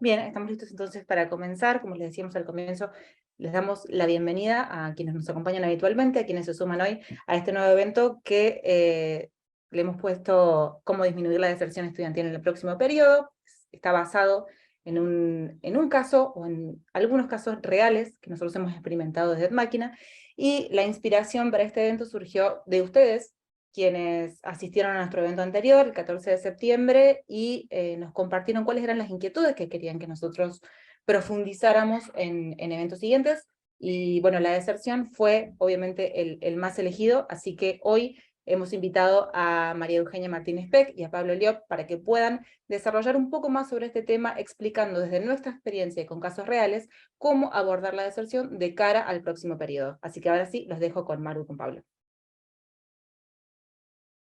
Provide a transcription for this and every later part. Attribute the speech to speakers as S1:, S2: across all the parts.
S1: Bien, estamos listos entonces para comenzar. Como les decíamos al comienzo, les damos la bienvenida a quienes nos acompañan habitualmente, a quienes se suman hoy a este nuevo evento que le hemos puesto cómo disminuir la deserción estudiantil en el próximo periodo. Está basado en un caso o en algunos casos reales que nosotros hemos experimentado desde Máquina, y la inspiración para este evento surgió de ustedes, quienes asistieron a nuestro evento anterior, el 14 de septiembre, y nos compartieron cuáles eran las inquietudes que querían que nosotros profundizáramos en eventos siguientes. Y bueno, la deserción fue obviamente el más elegido, así que hoy hemos invitado a María Eugenia Martínez Peck y a Pablo Liop para que puedan desarrollar un poco más sobre este tema, explicando desde nuestra experiencia y con casos reales cómo abordar la deserción de cara al próximo periodo. Así que ahora sí, los dejo con Maru y con Pablo.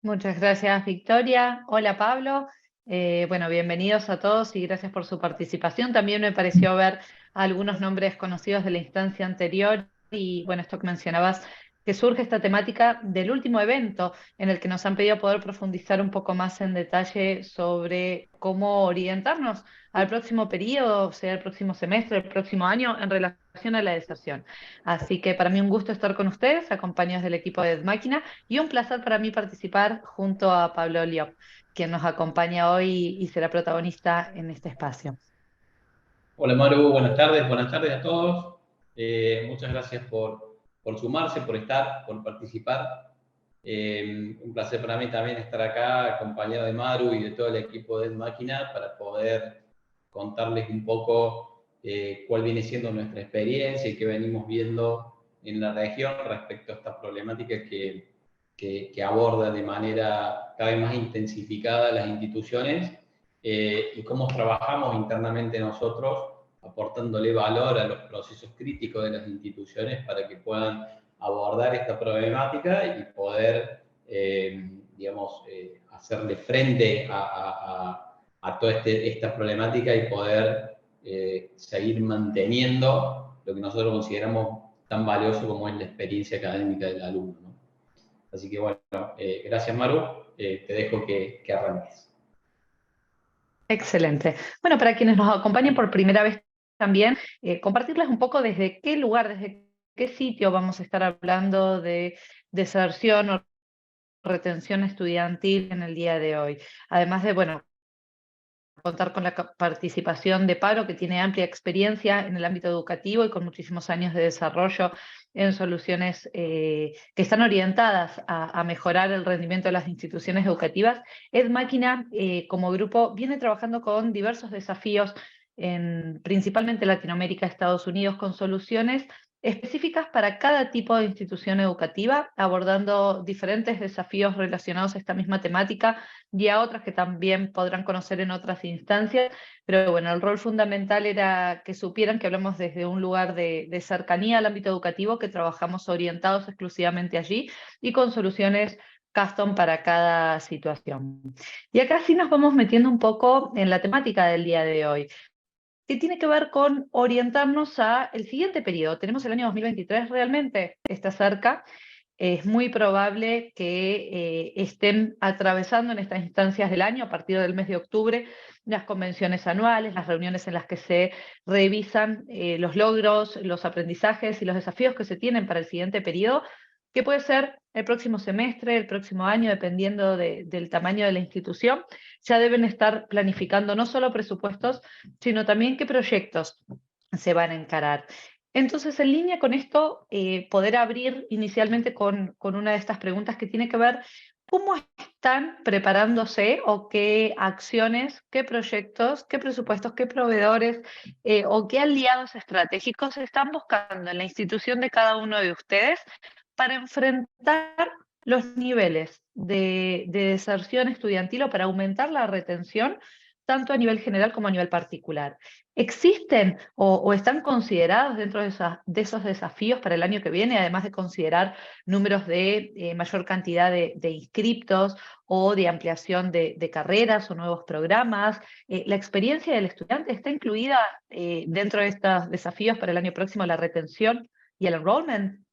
S2: Muchas gracias, Victoria. Hola, Pablo. Bueno, bienvenidos a todos y gracias por su participación. También me pareció ver algunos nombres conocidos de la instancia anterior y, bueno, esto que mencionabas, que surge esta temática del último evento en el que nos han pedido poder profundizar un poco más en detalle sobre cómo orientarnos al próximo periodo, sea el próximo semestre, el próximo año, en relación a la deserción. Así que para mí un gusto estar con ustedes, acompañados del equipo de Máquina, y un placer para mí participar junto a Pablo Liop, quien nos acompaña hoy y será protagonista en este espacio.
S3: Hola Maru, buenas tardes a todos. Muchas gracias por sumarse, por estar, por participar. Un placer para mí también estar acá acompañado de Maru y de todo el equipo de Máquina para poder contarles un poco cuál viene siendo nuestra experiencia y qué venimos viendo en la región respecto a esta problemática que aborda de manera cada vez más intensificada las instituciones. Y cómo trabajamos internamente nosotros, aportándole valor a los procesos críticos de las instituciones para que puedan abordar esta problemática y poder, hacerle frente a toda esta problemática y poder seguir manteniendo lo que nosotros consideramos tan valioso como es la experiencia académica del alumno, ¿no? Así que bueno, gracias Maru, te dejo que arranques.
S2: Excelente. Bueno, para quienes nos acompañen por primera vez también, compartirles un poco desde qué lugar, desde qué sitio vamos a estar hablando de deserción o retención estudiantil en el día de hoy. Además de, bueno, contar con la participación de Paro, que tiene amplia experiencia en el ámbito educativo y con muchísimos años de desarrollo en soluciones que están orientadas a mejorar el rendimiento de las instituciones educativas. EdMáquina, como grupo, viene trabajando con diversos desafíos principalmente Latinoamérica, Estados Unidos, con soluciones específicas para cada tipo de institución educativa, abordando diferentes desafíos relacionados a esta misma temática y a otras que también podrán conocer en otras instancias, pero bueno, el rol fundamental era que supieran que hablamos desde un lugar de cercanía al ámbito educativo, que trabajamos orientados exclusivamente allí y con soluciones custom para cada situación. Y acá sí nos vamos metiendo un poco en la temática del día de hoy, que tiene que ver con orientarnos a el siguiente periodo. Tenemos el año 2023, realmente está cerca. Es muy probable que estén atravesando en estas instancias del año, a partir del mes de octubre, las convenciones anuales, las reuniones en las que se revisan los logros, los aprendizajes y los desafíos que se tienen para el siguiente periodo, que puede ser el próximo semestre, el próximo año, dependiendo del tamaño de la institución. Ya deben estar planificando no solo presupuestos, sino también qué proyectos se van a encarar. Entonces, en línea con esto, poder abrir inicialmente con una de estas preguntas que tiene que ver cómo están preparándose o qué acciones, qué proyectos, qué presupuestos, qué proveedores o qué aliados estratégicos están buscando en la institución de cada uno de ustedes para enfrentar los niveles de deserción estudiantil o para aumentar la retención, tanto a nivel general como a nivel particular. ¿Existen o están considerados dentro de esos desafíos para el año que viene, además de considerar números de mayor cantidad de inscriptos o de ampliación de carreras o nuevos programas? ¿La experiencia del estudiante está incluida dentro de estos desafíos para el año próximo, la retención y el enrollment?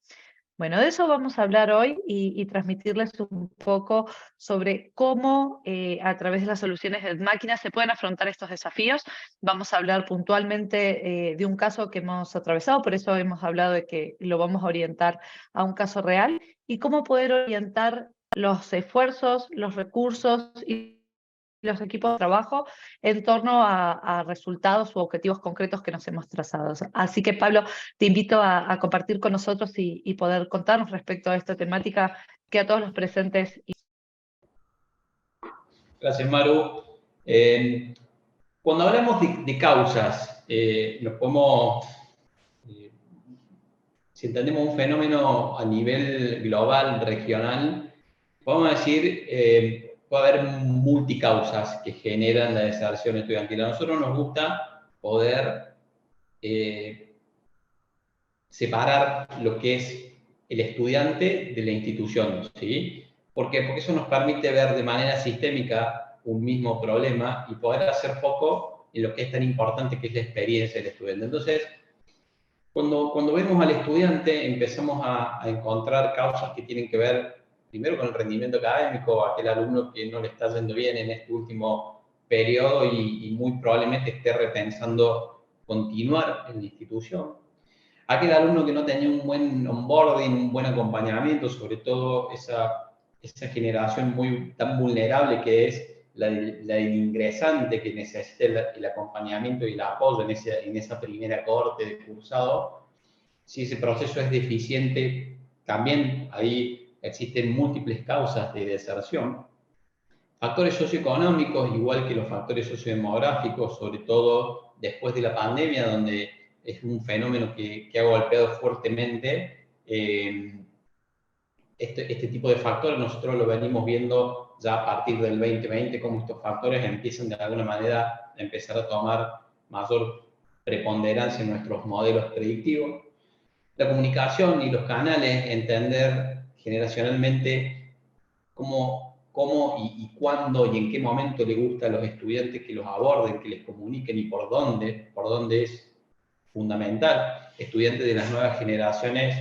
S2: Bueno, de eso vamos a hablar hoy y transmitirles un poco sobre cómo a través de las soluciones de máquinas se pueden afrontar estos desafíos. Vamos a hablar puntualmente de un caso que hemos atravesado, por eso hemos hablado de que lo vamos a orientar a un caso real y cómo poder orientar los esfuerzos, los recursos y los equipos de trabajo en torno a resultados u objetivos concretos que nos hemos trazado. Así que, Pablo, te invito a compartir con nosotros y poder contarnos respecto a esta temática que a todos los presentes.
S3: Gracias, Maru. Cuando hablamos de causas, nos podemos, si entendemos un fenómeno a nivel global, regional, podemos decir, puede haber multicausas que generan la deserción estudiantil. A nosotros nos gusta poder separar lo que es el estudiante de la institución, ¿sí? ¿Por qué? Porque eso nos permite ver de manera sistémica un mismo problema y poder hacer foco en lo que es tan importante que es la experiencia del estudiante. Entonces, cuando vemos al estudiante, empezamos a encontrar causas que tienen que ver primero con el rendimiento académico, aquel alumno que no le está yendo bien en este último periodo y muy probablemente esté repensando continuar en la institución. Aquel alumno que no tenía un buen onboarding, un buen acompañamiento, sobre todo esa generación tan vulnerable que es la del ingresante que necesita el acompañamiento y el apoyo en esa primera cohorte de cursado. Si ese proceso es deficiente, también ahí existen múltiples causas de deserción. Factores socioeconómicos, igual que los factores sociodemográficos, sobre todo después de la pandemia, donde es un fenómeno que ha golpeado fuertemente. Este tipo de factores nosotros lo venimos viendo ya a partir del 2020, cómo estos factores empiezan de alguna manera a empezar a tomar mayor preponderancia en nuestros modelos predictivos. La comunicación y los canales, entender generacionalmente cómo y cuándo y en qué momento le gusta a los estudiantes que los aborden, que les comuniquen y por dónde es fundamental. Estudiantes de las nuevas generaciones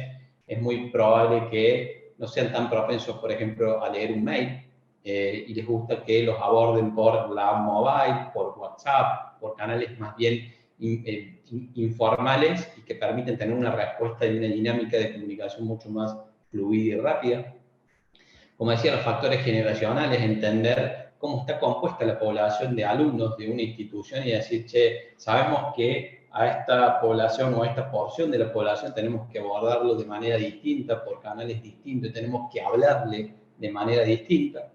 S3: es muy probable que no sean tan propensos, por ejemplo, a leer un mail y les gusta que los aborden por la mobile, por WhatsApp, por canales más bien informales y que permiten tener una respuesta y una dinámica de comunicación mucho más fluida y rápida. Como decía, los factores generacionales, entender cómo está compuesta la población de alumnos de una institución y decir, che, sabemos que a esta población o a esta porción de la población tenemos que abordarlo de manera distinta, por canales distintos, tenemos que hablarle de manera distinta.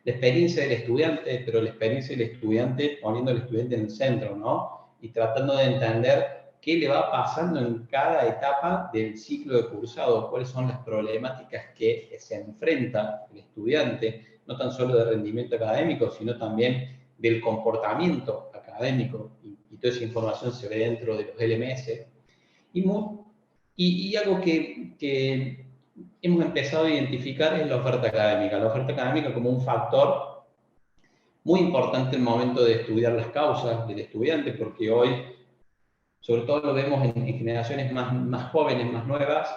S3: La experiencia del estudiante, pero la experiencia del estudiante poniendo al estudiante en el centro, ¿no? Y tratando de entender qué le va pasando en cada etapa del ciclo de cursado, cuáles son las problemáticas que se enfrenta el estudiante, no tan solo de rendimiento académico, sino también del comportamiento académico, y toda esa información se ve dentro de los LMS. Y algo que hemos empezado a identificar es la oferta académica como un factor muy importante en el momento de estudiar las causas del estudiante, porque hoy sobre todo lo vemos en generaciones más jóvenes, más nuevas,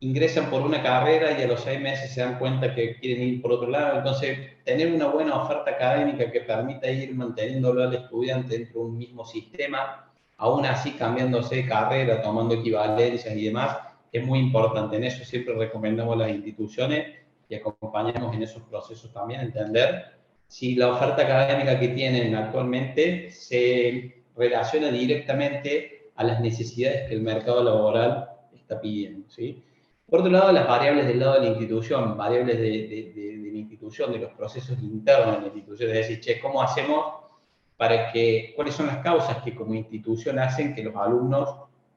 S3: ingresan por una carrera y a los 6 meses se dan cuenta que quieren ir por otro lado. Entonces, tener una buena oferta académica que permita ir manteniéndolo al estudiante dentro de un mismo sistema, aún así cambiándose de carrera, tomando equivalencias y demás, es muy importante. En eso siempre recomendamos a las instituciones y acompañamos en esos procesos también, entender si la oferta académica que tienen actualmente se relaciona directamente a las necesidades que el mercado laboral está pidiendo, ¿sí? Por otro lado, las variables del lado de la institución, variables de la institución, de los procesos internos de la institución, es decir, che, ¿cómo hacemos cuáles son las causas que como institución hacen que los alumnos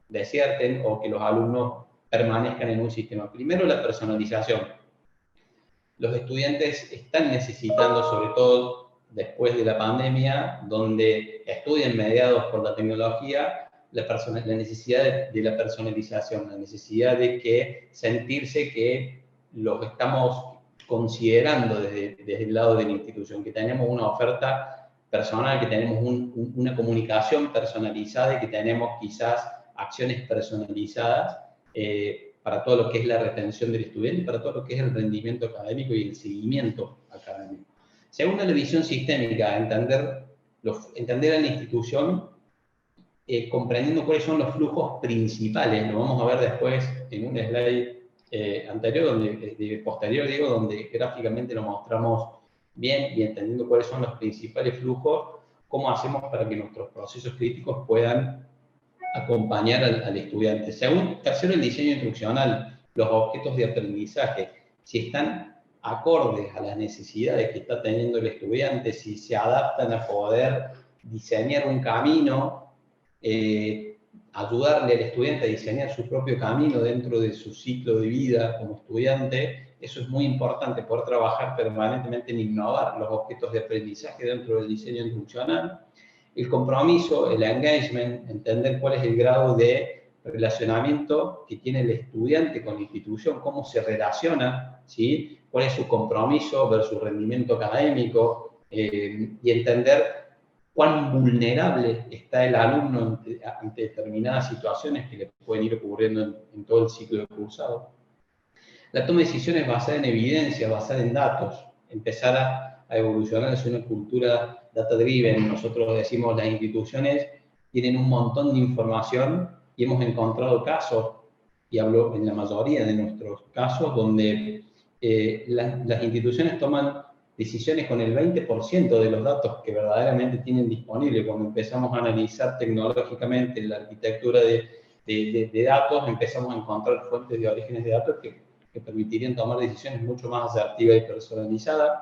S3: deserten o que los alumnos permanezcan en un sistema? Primero, la personalización. Los estudiantes están necesitando, sobre todo después de la pandemia, donde estudian mediados por la tecnología, la necesidad de la personalización, la necesidad de sentirse que los estamos considerando desde el lado de la institución, que tenemos una oferta personal, que tenemos una comunicación personalizada y que tenemos quizás acciones personalizadas para todo lo que es la retención del estudiante, para todo lo que es el rendimiento académico y el seguimiento académico. Según la visión sistémica, entender a la institución comprendiendo cuáles son los flujos principales. Lo vamos a ver después en un slide anterior, posterior, digo, donde gráficamente lo mostramos bien y entendiendo cuáles son los principales flujos, cómo hacemos para que nuestros procesos críticos puedan acompañar al estudiante. Tercero, el diseño instruccional, los objetos de aprendizaje, si están acordes a las necesidades que está teniendo el estudiante, si se adaptan a poder diseñar un camino, ayudarle al estudiante a diseñar su propio camino dentro de su ciclo de vida como estudiante. Eso es muy importante, poder trabajar permanentemente en innovar los objetos de aprendizaje dentro del diseño instruccional. El compromiso, el engagement, entender cuál es el grado de relacionamiento que tiene el estudiante con la institución, cómo se relaciona, ¿sí? Cuál es su compromiso versus rendimiento académico, y entender cuán vulnerable está el alumno ante determinadas situaciones que le pueden ir ocurriendo en todo el ciclo de cursado. La toma de decisiones basada en evidencia, basada en datos, empezar a evolucionar hacia una cultura data-driven. Nosotros decimos las instituciones tienen un montón de información y hemos encontrado casos, y hablo en la mayoría de nuestros casos, donde las instituciones toman decisiones con el 20% de los datos que verdaderamente tienen disponible. Cuando empezamos a analizar tecnológicamente la arquitectura de datos, empezamos a encontrar fuentes de orígenes de datos que permitirían tomar decisiones mucho más asertivas y personalizadas.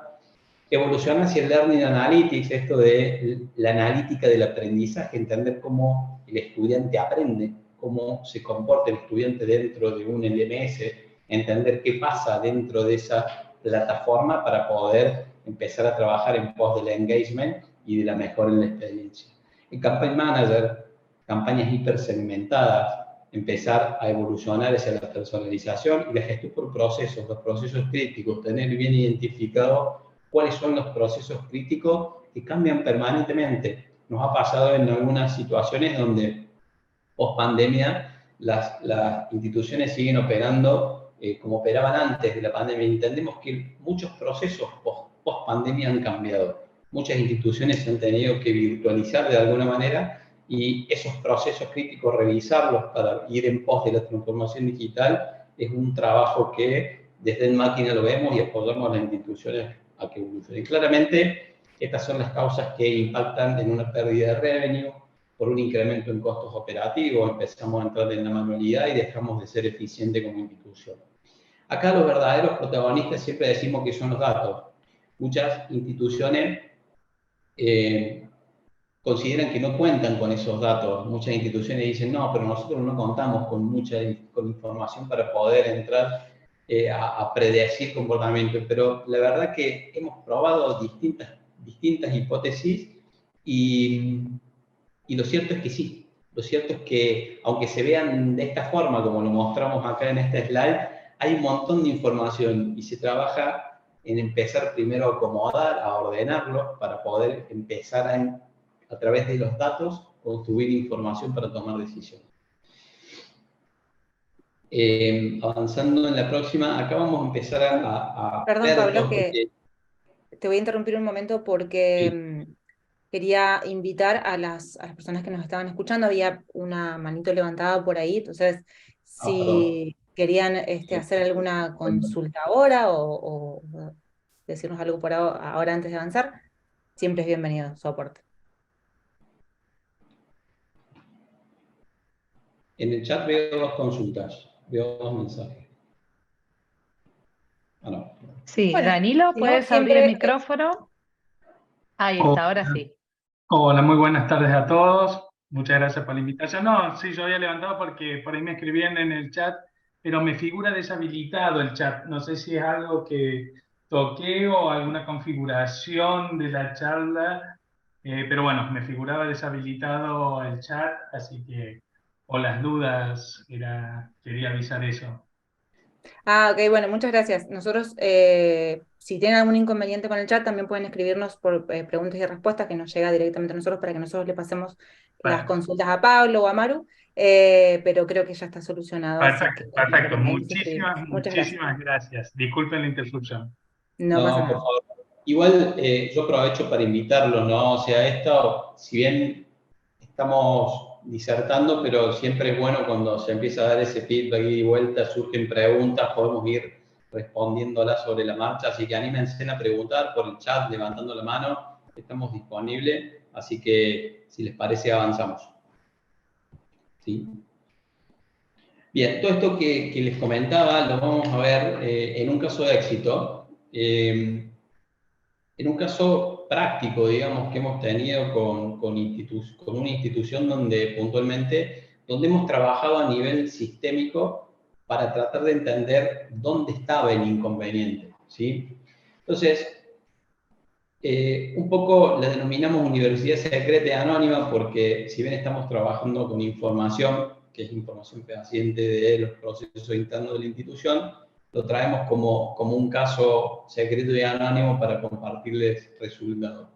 S3: Evoluciona hacia el Learning Analytics, esto de la analítica del aprendizaje, entender cómo el estudiante aprende, cómo se comporta el estudiante dentro de un LMS, entender qué pasa dentro de esa plataforma para poder empezar a trabajar en pos del engagement y de la mejora en la experiencia. El Campaign Manager, campañas hipersegmentadas, empezar a evolucionar hacia la personalización y la gestión por procesos, los procesos críticos, tener bien identificado cuáles son los procesos críticos que cambian permanentemente. Nos ha pasado en algunas situaciones donde post pandemia las instituciones siguen operando como operaban antes de la pandemia. Entendemos que muchos procesos post pandemia han cambiado. Muchas instituciones se han tenido que virtualizar de alguna manera y esos procesos críticos, revisarlos para ir en pos de la transformación digital, es un trabajo que desde en máquina lo vemos y apoyamos a las instituciones a que evolucionen. Claramente, estas son las causas que impactan en una pérdida de revenue, por un incremento en costos operativos, empezamos a entrar en la manualidad y dejamos de ser eficientes como institución. Acá los verdaderos protagonistas siempre decimos que son los datos. Muchas instituciones consideran que no cuentan con esos datos. Muchas instituciones dicen, no, pero nosotros no contamos con información para poder entrar a predecir comportamientos. Pero la verdad que hemos probado distintas hipótesis y lo cierto es que sí. Lo cierto es que, aunque se vean de esta forma, como lo mostramos acá en este slide, hay un montón de información y se trabaja en empezar primero a acomodar, a ordenarlo, para poder empezar a través de los datos, construir información para tomar decisiones. Avanzando en la próxima, acá vamos a empezar a
S1: Perdón,
S3: ver
S1: Pablo, que te voy a interrumpir un momento porque
S3: sí.
S1: Quería invitar a las personas que nos estaban escuchando. Había una manito levantada por ahí, entonces
S3: Perdón.
S1: si querían hacer alguna consulta ahora o decirnos algo por ahora antes de avanzar, siempre es bienvenido su aporte.
S3: En el chat veo dos consultas, veo dos mensajes. Ah, no.
S2: Sí,
S1: Bueno,
S2: Danilo,
S1: si no,
S2: ¿puedes abrir el micrófono? Ahí está, ahora sí.
S4: Hola, muy buenas tardes a todos. Muchas gracias por la invitación. No, sí, yo había levantado porque por ahí me escribían en el chat, pero me figura deshabilitado el chat. No sé si es algo que toqué o alguna configuración de la charla, pero bueno, me figuraba deshabilitado el chat, así que por las dudas quería avisar eso.
S1: Ah, ok, bueno, muchas gracias. Nosotros, si tienen algún inconveniente con el chat, también pueden escribirnos por preguntas y respuestas que nos llega directamente a nosotros para que nosotros le pasemos las
S4: Bueno,
S1: consultas a Pablo o a Maru. pero creo que ya está solucionado, así que
S4: Perfecto, perfecto.
S1: me quise escribir. Muchas gracias.
S4: Muchísimas gracias. Disculpen la interrupción.
S1: No pasa
S3: No, por
S1: nada.
S3: favor. Igual yo aprovecho para invitarlos, ¿no? O sea, esto, si bien estamos disertando, pero siempre es bueno cuando se empieza a dar ese feedback y vuelta, surgen preguntas, podemos ir respondiéndolas sobre la marcha, así que anímense a preguntar por el chat, levantando la mano, estamos disponibles, así que si les parece avanzamos. ¿Sí? Bien, todo esto que les comentaba lo vamos a ver en un caso de éxito. En un caso práctico, digamos, que hemos tenido con una institución donde puntualmente, donde hemos trabajado a nivel sistémico para tratar de entender dónde estaba el inconveniente, ¿sí? Entonces, un poco la denominamos universidad secreta y anónima porque si bien estamos trabajando con información, que es información fehaciente de los procesos internos de la institución, lo traemos como un caso secreto y anónimo para compartirles resultados.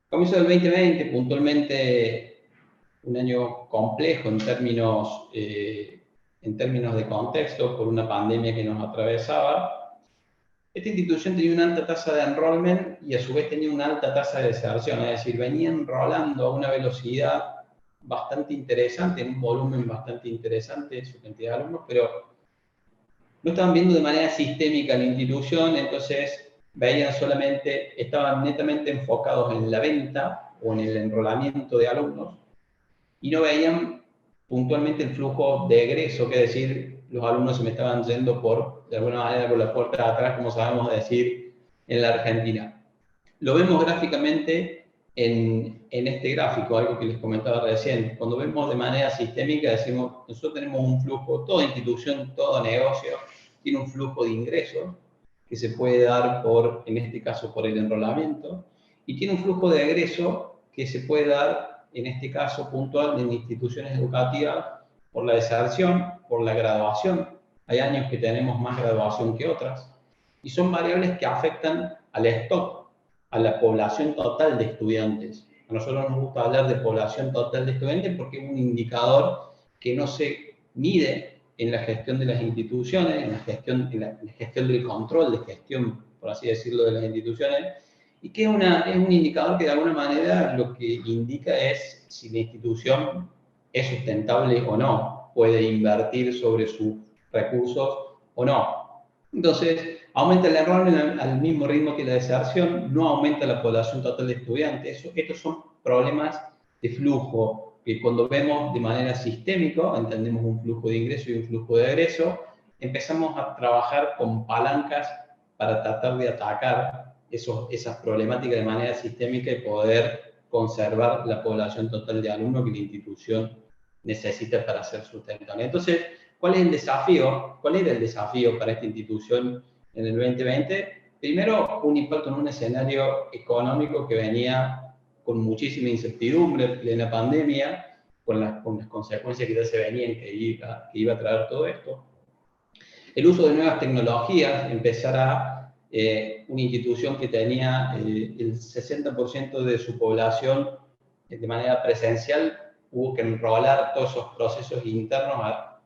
S3: Comienzo del 2020, puntualmente un año complejo en términos de contexto, por una pandemia que nos atravesaba. Esta institución tenía una alta tasa de enrollment y a su vez tenía una alta tasa de deserción, es decir, venía enrolando a una velocidad bastante interesante, en un volumen bastante interesante su cantidad de alumnos, pero no estaban viendo de manera sistémica la institución, entonces veían solamente, estaban netamente enfocados en la venta o en el enrolamiento de alumnos y no veían puntualmente el flujo de egreso, que es decir, los alumnos se me estaban yendo de alguna manera por la puerta de atrás, como sabemos decir en la Argentina. Lo vemos gráficamente en este gráfico, algo que les comentaba recién. Cuando vemos de manera sistémica, decimos, nosotros tenemos un flujo, toda institución, todo negocio, tiene un flujo de ingresos que se puede dar en este caso, por el enrolamiento, y tiene un flujo de egreso que se puede dar, en este caso puntual, en instituciones educativas, por la deserción, por la graduación. Hay años que tenemos más graduación que otras, y son variables que afectan al stock, a la población total de estudiantes. A nosotros nos gusta hablar de población total de estudiantes porque es un indicador que no se mide en la gestión de las instituciones, en la gestión del control de gestión, por así decirlo, de las instituciones, y que es un indicador que de alguna manera lo que indica es si la institución es sustentable o no, puede invertir sobre sus recursos o no. Entonces, aumenta el enrollment al mismo ritmo que la deserción, no aumenta la población total de estudiantes. Estos son problemas de flujo, que cuando vemos de manera sistémica, entendemos un flujo de ingreso y un flujo de egreso, empezamos a trabajar con palancas para tratar de atacar esas problemáticas de manera sistémica y poder conservar la población total de alumnos que la institución necesita para ser sustentable. Entonces, ¿cuál es el desafío? ¿Cuál era el desafío para esta institución en el 2020? Primero, un impacto en un escenario económico que venía con muchísima incertidumbre, plena pandemia, con las consecuencias que ya se venían que iba a traer todo esto. El uso de nuevas tecnologías, empezar a una institución que tenía el 60% de su población de manera presencial, hubo que enrolar todos esos procesos internos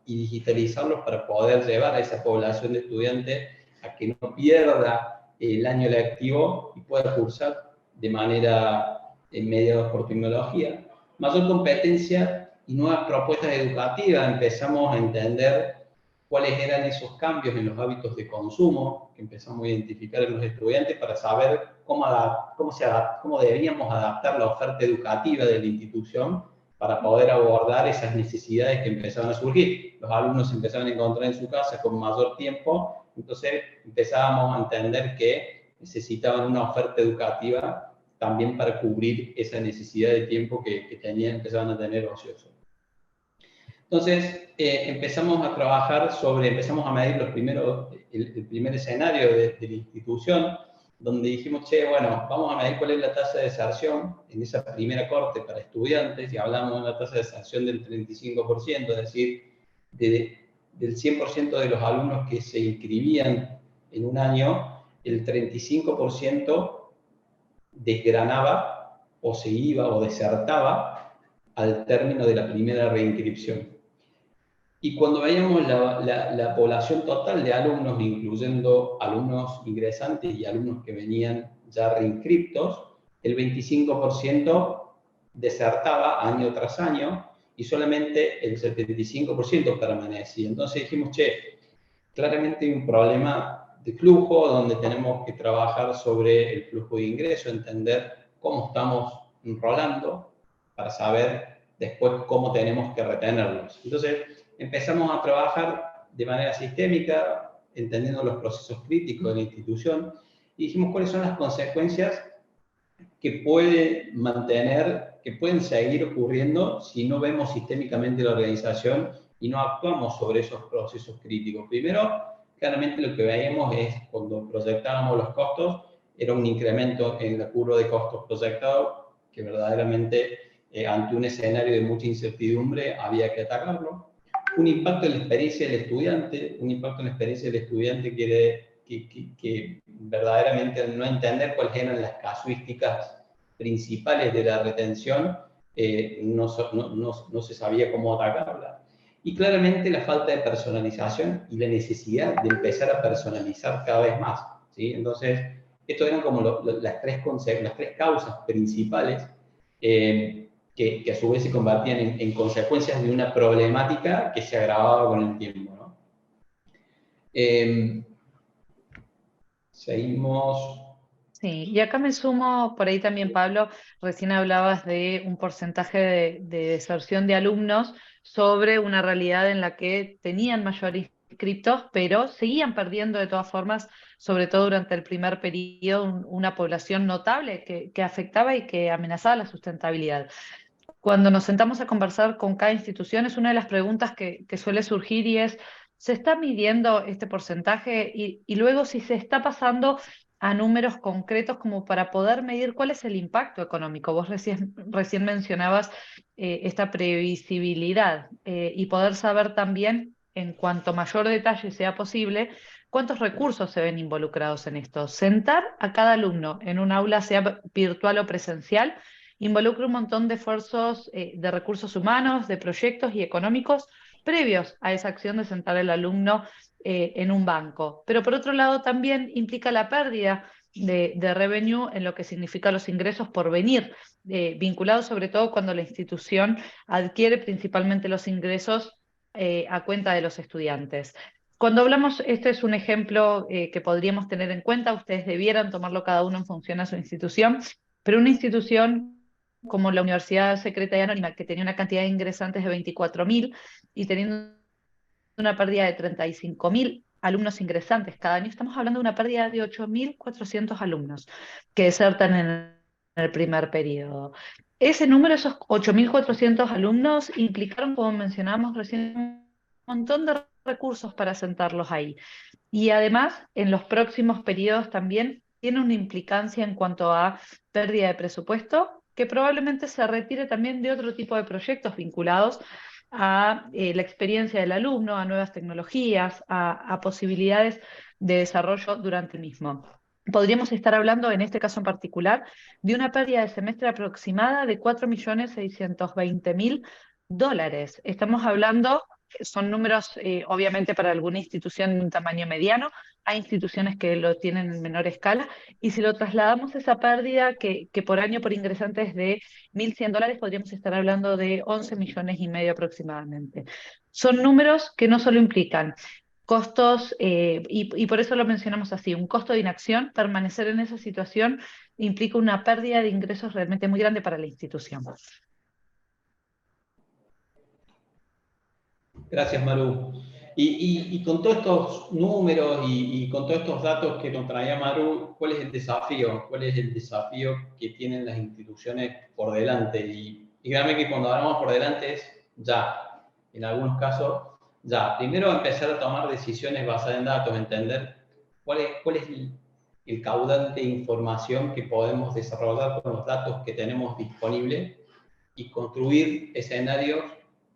S3: y digitalizarlos para poder llevar a esa población de estudiantes a que no pierda el año lectivo y pueda cursar de manera mediados por tecnología. Mayor competencia y nuevas propuestas educativas, empezamos a entender cuáles eran esos cambios en los hábitos de consumo que empezamos a identificar en los estudiantes para saber cómo deberíamos adaptar la oferta educativa de la institución para poder abordar esas necesidades que empezaban a surgir. Los alumnos se empezaban a encontrar en su casa con mayor tiempo, entonces empezábamos a entender que necesitaban una oferta educativa también para cubrir esa necesidad de tiempo que empezaban a tener ocioso. Entonces, empezamos a trabajar empezamos a medir el primer escenario de la institución, donde dijimos, bueno, vamos a medir cuál es la tasa de deserción en esa primera corte para estudiantes, y hablamos de una tasa de deserción del 35%, es decir, del 100% de los alumnos que se inscribían en un año, el 35% desgranaba o se iba o desertaba al término de la primera reinscripción. Y cuando veíamos la población total de alumnos, incluyendo alumnos ingresantes y alumnos que venían ya reinscriptos, el 25% desertaba año tras año y solamente el 75% permanecía. Entonces dijimos, che, claramente hay un problema de flujo donde tenemos que trabajar sobre el flujo de ingreso, entender cómo estamos enrolando para saber después cómo tenemos que retenerlos. Entonces empezamos a trabajar de manera sistémica, entendiendo los procesos críticos de la institución, y dijimos cuáles son las consecuencias que pueden seguir ocurriendo si no vemos sistémicamente la organización y no actuamos sobre esos procesos críticos. Primero, claramente lo que veíamos es, cuando proyectábamos los costos, era un incremento en la curva de costos proyectado, que verdaderamente, ante un escenario de mucha incertidumbre, había que atacarlo. Un impacto en la experiencia del estudiante, quiere que verdaderamente al no entender cuáles eran las casuísticas principales de la retención, no se sabía cómo atacarla. Y claramente la falta de personalización y la necesidad de empezar a personalizar cada vez más, ¿sí? Entonces, estas eran como las tres causas principales que a su vez se convertían en consecuencias de una problemática que se agravaba con el tiempo, ¿no? Seguimos.
S2: Sí, y acá me sumo, por ahí también, Pablo, recién hablabas de un porcentaje de deserción de alumnos sobre una realidad en la que tenían mayor inscriptos, pero seguían perdiendo de todas formas, sobre todo durante el primer periodo, una población notable que afectaba y que amenazaba la sustentabilidad. Cuando nos sentamos a conversar con cada institución, es una de las preguntas que suele surgir y es, ¿se está midiendo este porcentaje? Y luego si se está pasando a números concretos como para poder medir cuál es el impacto económico. Vos recién mencionabas esta previsibilidad y poder saber también, en cuanto mayor detalle sea posible, cuántos recursos se ven involucrados en esto. Sentar a cada alumno en un aula, sea virtual o presencial, involucra un montón de esfuerzos de recursos humanos, de proyectos y económicos previos a esa acción de sentar al alumno en un banco. Pero por otro lado también implica la pérdida de revenue en lo que significa los ingresos por venir, vinculados sobre todo cuando la institución adquiere principalmente los ingresos a cuenta de los estudiantes. Cuando hablamos, este es un ejemplo que podríamos tener en cuenta, ustedes debieran tomarlo cada uno en función a su institución, pero una institución como la Universidad Secreta y Anónima, que tenía una cantidad de ingresantes de 24.000 y teniendo una pérdida de 35.000 alumnos ingresantes cada año, estamos hablando de una pérdida de 8.400 alumnos que desertan en el primer periodo. Ese número, esos 8.400 alumnos, implicaron, como mencionábamos recién, un montón de recursos para sentarlos ahí. Y además, en los próximos periodos también tiene una implicancia en cuanto a pérdida de presupuesto, que probablemente se retire también de otro tipo de proyectos vinculados a la experiencia del alumno, a nuevas tecnologías, a posibilidades de desarrollo durante el mismo. Podríamos estar hablando, en este caso en particular, de una pérdida de semestre aproximada de $4.620.000. Estamos hablando, son números obviamente para alguna institución de un tamaño mediano, hay instituciones que lo tienen en menor escala, y si lo trasladamos esa pérdida que por año por ingresante es de $1.100, podríamos estar hablando de 11,5 millones aproximadamente. Son números que no solo implican costos, y por eso lo mencionamos así, un costo de inacción. Permanecer en esa situación implica una pérdida de ingresos realmente muy grande para la institución.
S3: Gracias, Maru. Y con todos estos números y con todos estos datos que nos traía Maru, ¿cuál es el desafío? ¿Cuál es el desafío que tienen las instituciones por delante? Y créanme que cuando hablamos por delante es ya, en algunos casos, ya. Primero empezar a tomar decisiones basadas en datos, entender cuál es el caudal de información que podemos desarrollar con los datos que tenemos disponibles y construir escenarios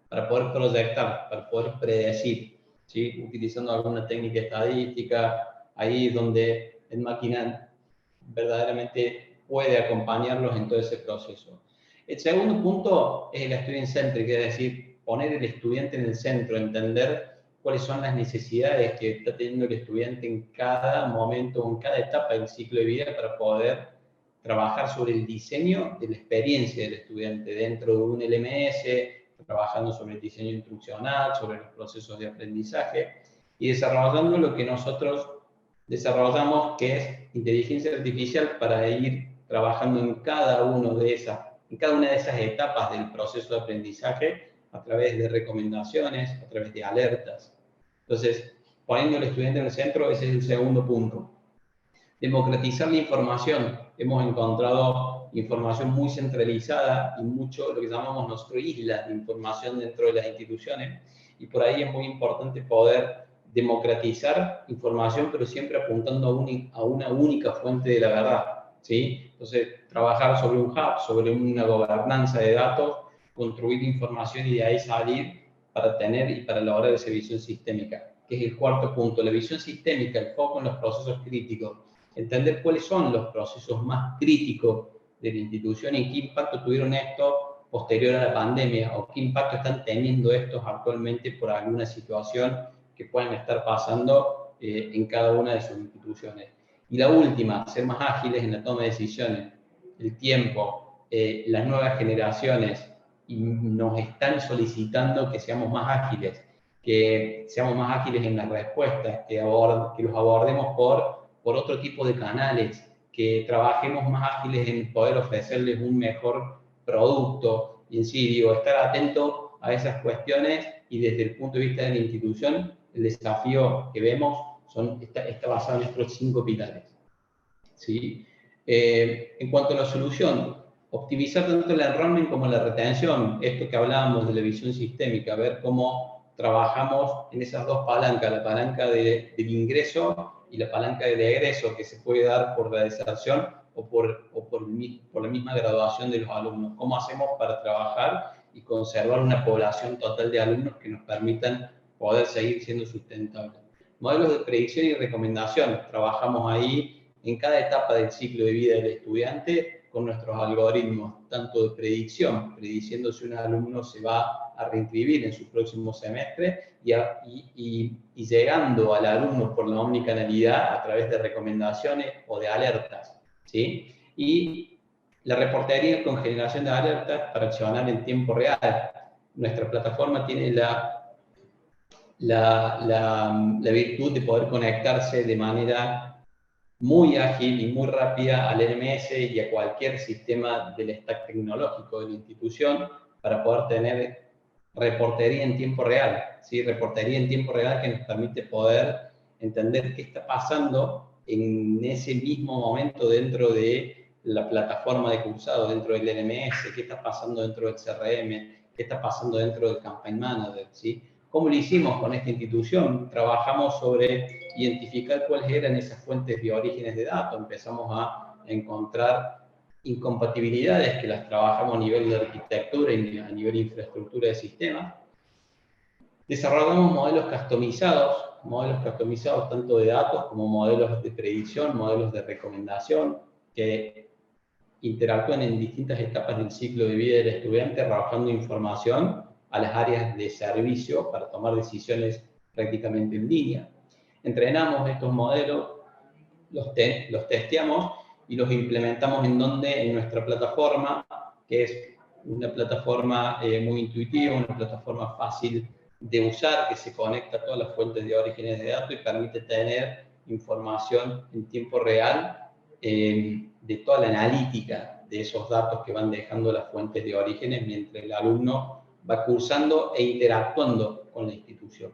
S3: para poder proyectar, para poder predecir, ¿sí? Utilizando alguna técnica estadística, ahí donde el máquina verdaderamente puede acompañarlos en todo ese proceso. El segundo punto es el student-centric, es decir, poner el estudiante en el centro, entender cuáles son las necesidades que está teniendo el estudiante en cada momento, en cada etapa del ciclo de vida para poder trabajar sobre el diseño de la experiencia del estudiante dentro de un LMS, trabajando sobre el diseño instruccional, sobre los procesos de aprendizaje y desarrollando lo que nosotros desarrollamos, que es inteligencia artificial, para ir trabajando en cada una de esas etapas del proceso de aprendizaje a través de recomendaciones, a través de alertas. Entonces, poniendo al estudiante en el centro, ese es el segundo punto. Democratizar la información. Hemos encontrado información muy centralizada y mucho lo que llamamos nosotros islas de información dentro de las instituciones, y por ahí es muy importante poder democratizar información, pero siempre apuntando a una única fuente de la verdad, ¿sí? Entonces, trabajar sobre un hub, sobre una gobernanza de datos, construir información y de ahí salir para tener y para lograr esa visión sistémica, que es el cuarto punto. La visión sistémica, el foco en los procesos críticos, entender cuáles son los procesos más críticos de la institución y qué impacto tuvieron estos posterior a la pandemia, o qué impacto están teniendo estos actualmente por alguna situación que puedan estar pasando en cada una de sus instituciones. Y la última, ser más ágiles en la toma de decisiones. El tiempo, las nuevas generaciones nos están solicitando que seamos más ágiles en las respuestas, que los abordemos por otro tipo de canales, que trabajemos más ágiles en poder ofrecerles un mejor producto. Y en sí, digo, estar atento a esas cuestiones, y desde el punto de vista de la institución, el desafío que vemos está basado en estos 5 pilares. ¿Sí? En cuanto a la solución, optimizar tanto el enrollment como la retención, esto que hablábamos de la visión sistémica, ver cómo trabajamos en esas dos palancas, la palanca del ingreso y la palanca del egreso, que se puede dar por la deserción o por la misma graduación de los alumnos. ¿Cómo hacemos para trabajar y conservar una población total de alumnos que nos permitan poder seguir siendo sustentables? Modelos de predicción y recomendación. Trabajamos ahí en cada etapa del ciclo de vida del estudiante con nuestros algoritmos, tanto de predicción, prediciendo si un alumno se va a reinscribir en su próximo semestre, y llegando al alumno por la omnicanalidad a través de recomendaciones o de alertas, ¿sí? Y la reportería con generación de alertas para accionar en tiempo real. Nuestra plataforma tiene la virtud de poder conectarse de manera muy ágil y muy rápida al LMS y a cualquier sistema del stack tecnológico de la institución para poder tener reportería en tiempo real, ¿sí? Reportería en tiempo real que nos permite poder entender qué está pasando en ese mismo momento dentro de la plataforma de cursado, dentro del LMS, qué está pasando dentro del CRM, qué está pasando dentro del Campaign Manager, ¿sí? ¿Cómo lo hicimos con esta institución? Trabajamos sobre identificar cuáles eran esas fuentes de orígenes de datos. Empezamos a encontrar incompatibilidades que las trabajamos a nivel de arquitectura y a nivel de infraestructura de sistemas. Desarrollamos modelos customizados tanto de datos como modelos de predicción, modelos de recomendación, que interactúan en distintas etapas del ciclo de vida del estudiante, arrojando información a las áreas de servicio para tomar decisiones prácticamente en línea. Entrenamos estos modelos, los testeamos y los implementamos en nuestra plataforma, que es una plataforma muy intuitiva, una plataforma fácil de usar, que se conecta a todas las fuentes de orígenes de datos y permite tener información en tiempo real de toda la analítica de esos datos que van dejando las fuentes de orígenes mientras el alumno va cursando e interactuando con la institución,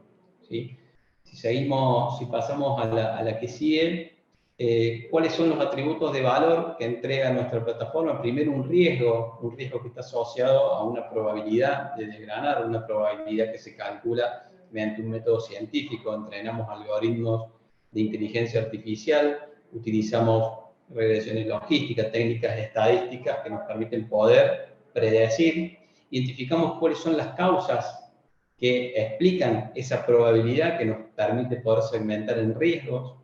S3: ¿sí? Si pasamos a la que sigue, ¿cuáles son los atributos de valor que entrega nuestra plataforma? Primero, un riesgo que está asociado a una probabilidad de desgranar, una probabilidad que se calcula mediante un método científico. Entrenamos algoritmos de inteligencia artificial, utilizamos regresiones logísticas, técnicas estadísticas que nos permiten poder predecir. Identificamos cuáles son las causas que explican esa probabilidad que nos permite poder segmentar en riesgos,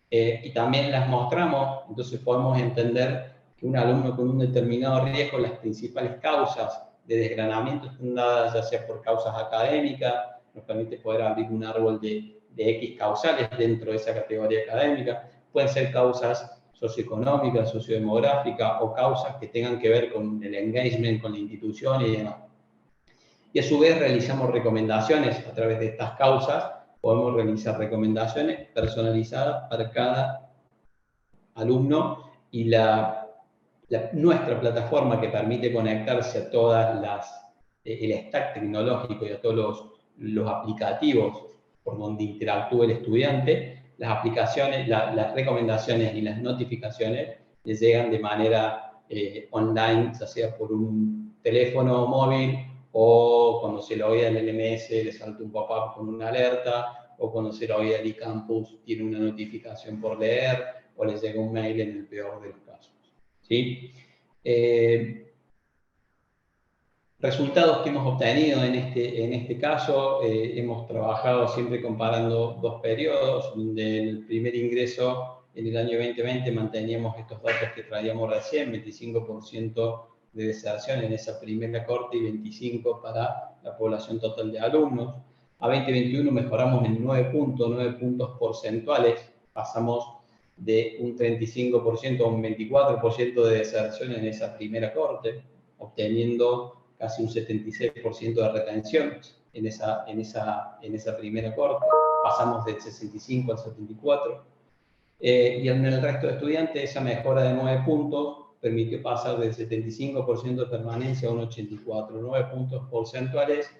S3: y también las mostramos. Entonces podemos entender que un alumno con un determinado riesgo, las principales causas de desgranamiento están dadas ya sea por causas académicas, nos permite poder abrir un árbol de X causales dentro de esa categoría académica, pueden ser causas socioeconómicas, sociodemográficas o causas que tengan que ver con el engagement con la institución y demás. Y a su vez realizamos recomendaciones a través de estas causas, podemos realizar recomendaciones personalizadas para cada alumno y nuestra plataforma que permite conectarse a todas el stack tecnológico y a todos los aplicativos por donde interactúa el estudiante, las aplicaciones, las recomendaciones y las notificaciones les llegan de manera online, ya sea por un teléfono móvil o cuando se loguea el LMS le salta un pop-up con una alerta, o cuando se loguea el eCampus tiene una notificación por leer, o les llega un mail en el peor de los casos. ¿Sí? Resultados que hemos obtenido en este caso, hemos trabajado siempre comparando dos periodos, donde en el primer ingreso en el año 2020 manteníamos estos datos que traíamos recién, 25% de deserción en esa primera corte y 25% para la población total de alumnos. A 2021 mejoramos en 9 puntos porcentuales, pasamos de un 35% a un 24% de deserción en esa primera corte, obteniendo casi un 76% de retención en esa primera corte. Pasamos del 65 al 74. Y en el resto de estudiantes, esa mejora de 9 puntos permitió pasar del 75% de permanencia a un 84%, 9 puntos porcentuales.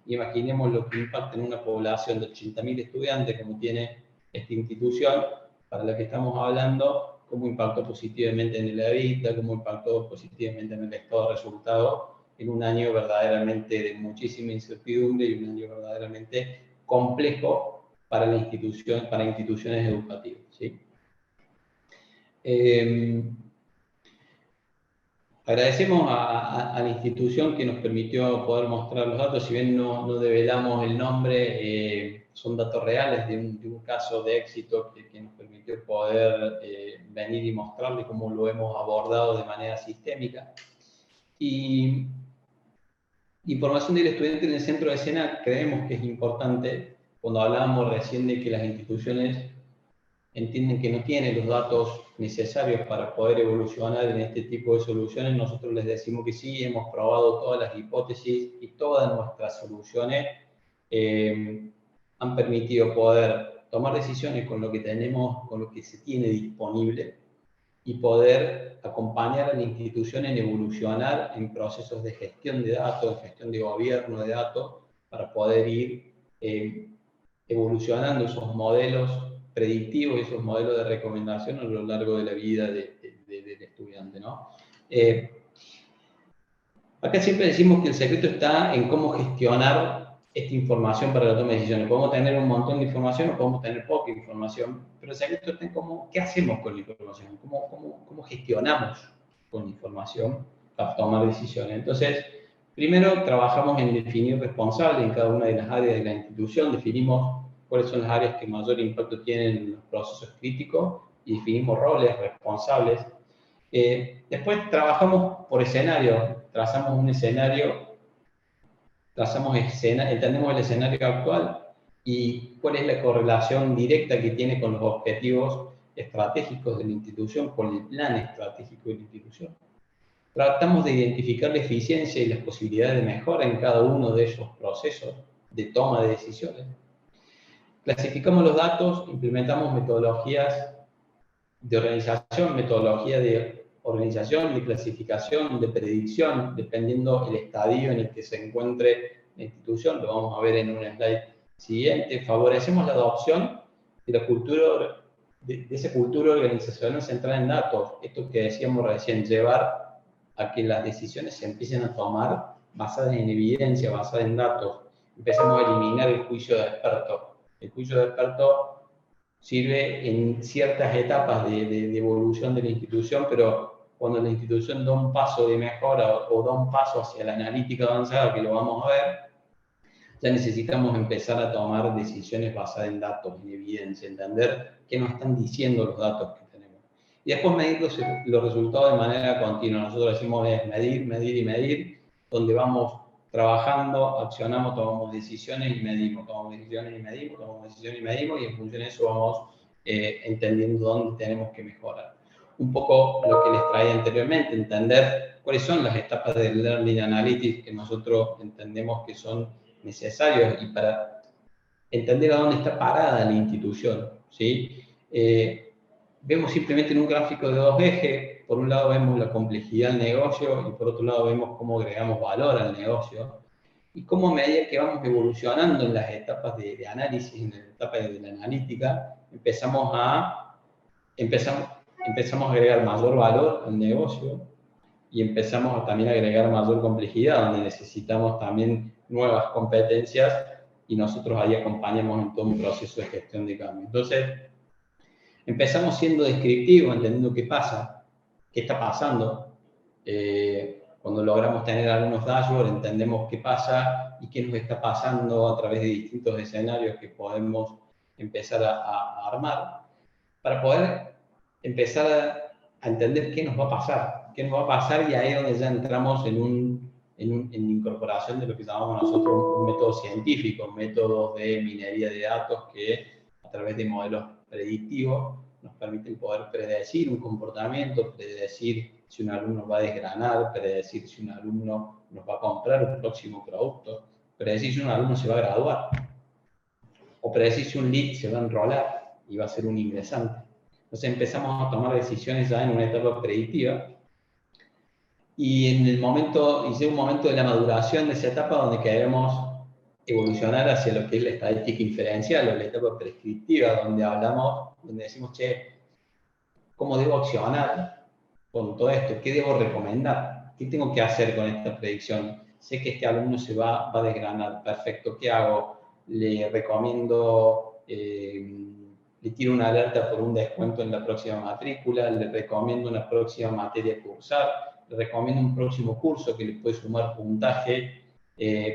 S3: Imaginemos lo que impacta en una población de 80.000 estudiantes, como tiene esta institución, para la que estamos hablando, cómo impactó positivamente en el EBITDA, cómo impactó positivamente en el estado de resultados, en un año verdaderamente de muchísima incertidumbre y un año verdaderamente complejo para la institución, para instituciones educativas. ¿Sí? Agradecemos a la institución que nos permitió poder mostrar los datos, si bien no develamos el nombre, son datos reales de un caso de éxito que nos permitió poder venir y mostrarles cómo lo hemos abordado de manera sistémica. Y información del estudiante en el centro de escena creemos que es importante, cuando hablábamos recién de que las instituciones entienden que no tienen los datos necesarios para poder evolucionar en este tipo de soluciones, nosotros les decimos que sí, hemos probado todas las hipótesis y todas nuestras soluciones han permitido poder tomar decisiones con lo que tenemos, con lo que se tiene disponible y poder acompañar a la institución en evolucionar en procesos de gestión de datos, de gestión de gobierno de datos, para poder ir evolucionando esos modelos predictivos y esos modelos de recomendación a lo largo de la vida del estudiante, ¿no? Acá siempre decimos que el secreto está en cómo gestionar esta información para la toma de decisiones. Podemos tener un montón de información o podemos tener poca información, pero el secreto está en qué hacemos con la información, cómo gestionamos con la información para tomar decisiones. Entonces, primero trabajamos en definir responsables en cada una de las áreas de la institución, definimos cuáles son las áreas que mayor impacto tienen en los procesos críticos y definimos roles responsables. Después trabajamos por escenario, trazamos un escenario, entendemos el escenario actual y cuál es la correlación directa que tiene con los objetivos estratégicos de la institución, con el plan estratégico de la institución. Tratamos de identificar la eficiencia y las posibilidades de mejora en cada uno de esos procesos de toma de decisiones. Clasificamos los datos, implementamos metodologías de organización, de clasificación, de predicción, dependiendo el estadio en el que se encuentre la institución, lo vamos a ver en un slide siguiente. Favorecemos la adopción de la cultura, de esa cultura organizacional centrada en datos, esto que decíamos recién, llevar a que las decisiones se empiecen a tomar basadas en evidencia, basadas en datos. Empecemos a eliminar el juicio de experto. El juicio de experto sirve en ciertas etapas de evolución de la institución, pero cuando la institución da un paso de mejora o da un paso hacia la analítica avanzada, que lo vamos a ver, ya necesitamos empezar a tomar decisiones basadas en datos, en evidencia, entender qué nos están diciendo los datos que tenemos. y después medir los resultados de manera continua. Nosotros decimos es medir, medir y medir, donde vamos trabajando, accionamos, tomamos decisiones y medimos, tomamos decisiones y medimos, tomamos decisiones y medimos, y en función de eso vamos entendiendo dónde tenemos que mejorar. Un poco lo que les traía anteriormente, entender cuáles son las etapas del Learning Analytics que nosotros entendemos que son necesarios y para entender a dónde está parada la institución, ¿sí? Vemos simplemente en un gráfico de dos ejes, por un lado vemos la complejidad del negocio y por otro lado vemos cómo agregamos valor al negocio y cómo a medida que vamos evolucionando en las etapas de análisis, en la etapa de la analítica, empezamos a agregar mayor valor al negocio y empezamos también a agregar mayor complejidad, donde necesitamos también nuevas competencias y nosotros ahí acompañamos en todo un proceso de gestión de cambio. Entonces, empezamos siendo descriptivos, entendiendo qué pasa, qué está pasando. Cuando logramos tener algunos dashboards, entendemos qué pasa y qué nos está pasando a través de distintos escenarios que podemos empezar a armar, para poder empezar a entender qué nos va a pasar, y ahí es donde ya entramos en incorporación de lo que llamamos nosotros un método científico, métodos de minería de datos que a través de modelos predictivos nos permiten poder predecir un comportamiento, predecir si un alumno va a desgranar, predecir si un alumno nos va a comprar un próximo producto, predecir si un alumno se va a graduar, o predecir si un lead se va a enrolar y va a ser un ingresante. Entonces empezamos a tomar decisiones ya en una etapa predictiva y llega un momento de la maduración de esa etapa donde queremos evolucionar hacia lo que es la estadística inferencial o la etapa prescriptiva, donde decimos, che, ¿cómo debo accionar con todo esto? ¿Qué debo recomendar? ¿Qué tengo que hacer con esta predicción? Sé que este alumno se va a desgranar, perfecto, ¿qué hago? Le recomiendo, le tiro una alerta por un descuento en la próxima matrícula, le recomiendo una próxima materia a cursar, le recomiendo un próximo curso que le puede sumar puntaje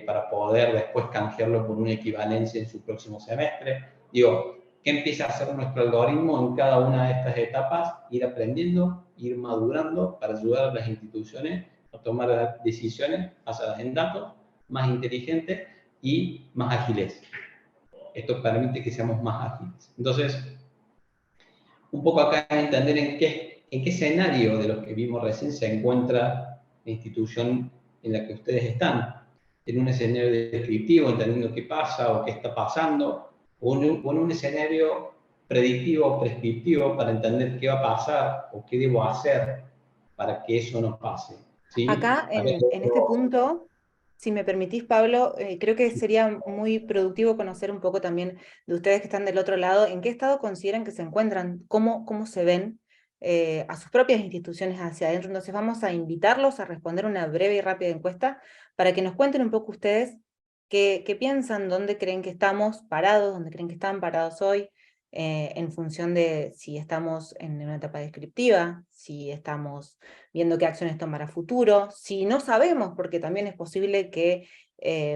S3: para poder después canjearlo por una equivalencia en su próximo semestre. Digo, ¿qué empieza a hacer nuestro algoritmo en cada una de estas etapas? Ir aprendiendo, ir madurando para ayudar a las instituciones a tomar decisiones basadas en datos, más inteligentes y más ágiles. Esto permite que seamos más ágiles. Entonces, un poco acá es entender en qué escenario de los que vimos recién se encuentra la institución en la que ustedes están. En un escenario descriptivo, entendiendo qué pasa o qué está pasando, o en un escenario predictivo o prescriptivo para entender qué va a pasar o qué debo hacer para que eso no pase. ¿Sí?
S1: Acá, en este punto, si me permitís, Pablo, creo que sería muy productivo conocer un poco también de ustedes que están del otro lado, en qué estado consideran que se encuentran, cómo se ven a sus propias instituciones hacia adentro. Entonces vamos a invitarlos a responder una breve y rápida encuesta para que nos cuenten un poco ustedes qué piensan, dónde creen que estamos parados, dónde creen que están parados hoy, en función de si estamos en una etapa descriptiva, si estamos viendo qué acciones tomar a futuro, si no sabemos, porque también es posible que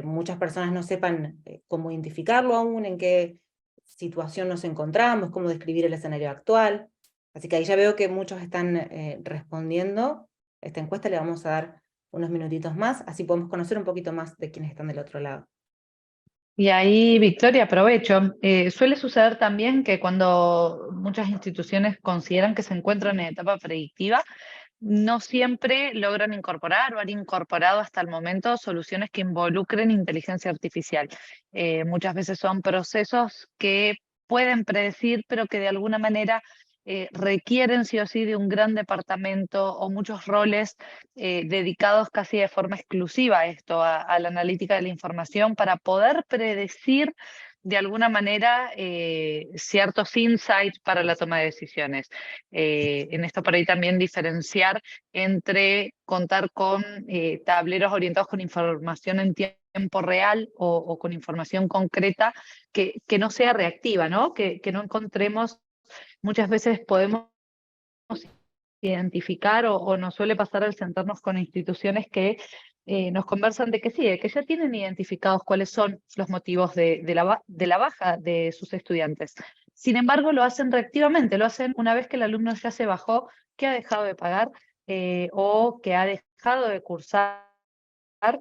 S1: muchas personas no sepan cómo identificarlo aún, en qué situación nos encontramos, cómo describir el escenario actual. Así que ahí ya veo que muchos están respondiendo. Esta encuesta le vamos a dar unos minutitos más, así podemos conocer un poquito más de quienes están del otro lado.
S2: Y ahí, Victoria, aprovecho. Suele suceder también que cuando muchas instituciones consideran que se encuentran en etapa predictiva, no siempre logran incorporar o han incorporado hasta el momento soluciones que involucren inteligencia artificial. Muchas veces son procesos que pueden predecir, pero que de alguna manera requieren sí o sí de un gran departamento o muchos roles dedicados casi de forma exclusiva a esto, a la analítica de la información, para poder predecir de alguna manera ciertos insights para la toma de decisiones. En esto por ahí también diferenciar entre contar con tableros orientados con información en tiempo real o con información concreta que no sea reactiva, ¿no? Que no encontremos. Muchas veces podemos identificar o nos suele pasar al sentarnos con instituciones que nos conversan de que sí, de que ya tienen identificados cuáles son los motivos de la baja de sus estudiantes, Sin embargo, lo hacen reactivamente, lo hacen una vez que el alumno ya se bajó, que ha dejado de pagar o que ha dejado de cursar,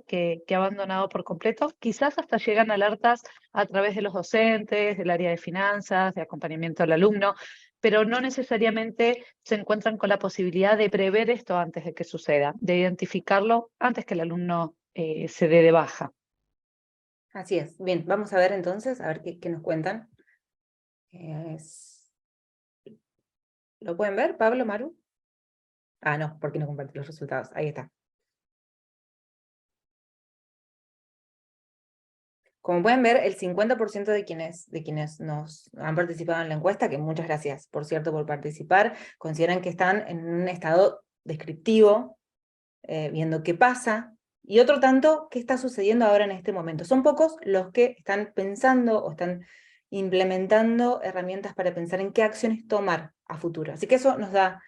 S2: que ha abandonado por completo. Quizás hasta llegan alertas a través de los docentes, del área de finanzas, de acompañamiento al alumno, pero no necesariamente se encuentran con la posibilidad de prever esto antes de que suceda, de identificarlo antes que el alumno se dé de baja.
S1: Así es. Bien, vamos a ver entonces, a ver qué nos cuentan. ¿Lo pueden ver, Pablo, Maru? Ah, no, porque no compartí los resultados. Ahí está. Como pueden ver, el 50% de quienes nos han participado en la encuesta, que muchas gracias, por cierto, por participar, consideran que están en un estado descriptivo, viendo qué pasa, y otro tanto, qué está sucediendo ahora en este momento. Son pocos los que están pensando o están implementando herramientas para pensar en qué acciones tomar a futuro. Así que eso nos da